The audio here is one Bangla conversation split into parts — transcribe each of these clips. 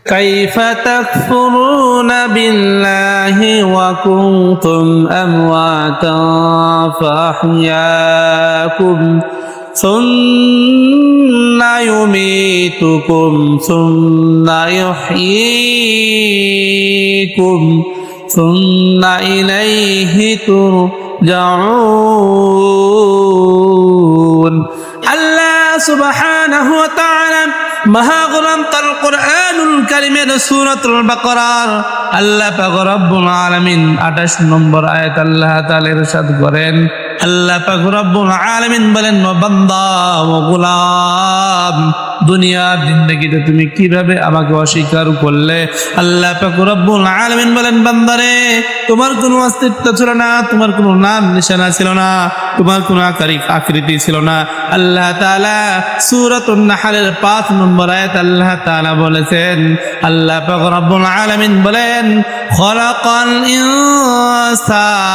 كيف تكفرون بالله وكنتم أمواتا فأحياكم ثم يميتكم ثم يحييكم ثم إليه ترجعون আল্লাহ সুবহানাহু ওয়া তাআলা মহাগ্রন্থ আল কুরআনুল কারীমের সূরাতুল বাকারার আল্লাহ পাক রব্বুল আলামিন 28 নম্বর আয়াত আল্লাহ তাআলা ইরশাদ করেন আল্লাহ পাক রব্বুল আলামিন বলেন ও বান্দা ও গোলাম দুনিয়ার জিন্দেগিতে তুমি কিভাবে আমাকে অস্বীকার করলে আল্লাহ পাক রব্বুল আলামিন বলেন বান্দারে তোমার কোনো অস্তিত্ব ছিল না তোমার কোনো নাম নিশানা ছিল না তোমার কোনো আকৃতি ছিল না আল্লাহ তাআলা সূরাতুন নাহলের 5 নম্বর আয়াত আল্লাহ তাআলা বলেছেন আল্লাহ পাক রব্বুল আলামিন বলেন খলাকাল ইনসানা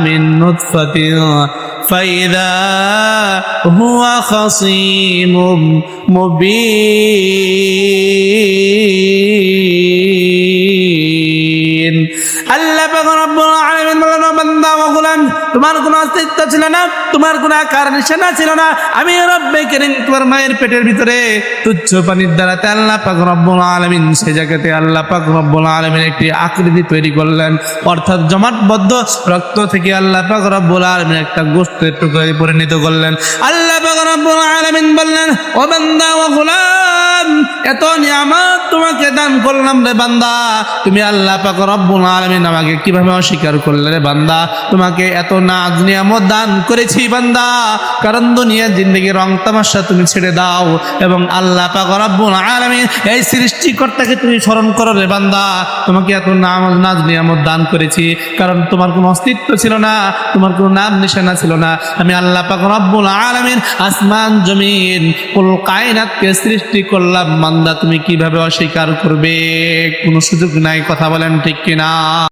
মিন নুতফাতিন ফাইযা হুয়া খাসীমুম মুবিন আল্লাহ পাক রব্বুল আলামিন বলেন বান্দা ও গোলাম তোমার কোনো অস্তিত্ব ছিল না তোমার কোনো আকার নিশানা ছিল না আমি রব্বে কারীম তোমার মায়ের পেটের ভিতরে তুচ্ছ পানির দ্বারাতে আল্লাহ পাক রব্বুল আলামিন সেই জায়গাতে আল্লাহ পাক রব্বুল আলামিন একটি আকৃতি তৈরি করলেন অর্থাৎ জমাটবদ্ধ রক্ত থেকে আল্লাহ পাক রব্বুল আলামিন একটা গোশতের টুকরায় পরিণত করলেন আল্লাহ পাক রব্বুল আলামিন বললেন ও বান্দা ও গোলাম এত নিয়ামত তোমাকে দান করলাম রে বান্দা তুমি আল্লাহ পাক রব্বুল আলামিন আমাকে কিভাবে অস্বীকার করলে রে বান্দা তোমাকে এত নাজ নিয়ামত দান করেছি বান্দা কারণ দুনিয়ার জিন্দেগির রং তামাশা তুমি ছেড়ে দাও এবং আল্লাহ পাক রব্বুল আলামিন এই সৃষ্টিকর্তাকে তুমি স্মরণ করো রে বান্দা তোমাকে এত নাজ নিয়ামত দান করেছি কারণ তোমার কোনো অস্তিত্ব ছিল না তোমার কোনো নাম নিশানা ছিল না আমি আল্লাহ পাক রব্বুল আলামিন আসমান জমিন কুল কায়নাতকে সৃষ্টি করলাম বান্দা তুমি কিভাবে অস্বীকার করবে কোনো সুযোগ নাই কথা বলেন ঠিক কিনা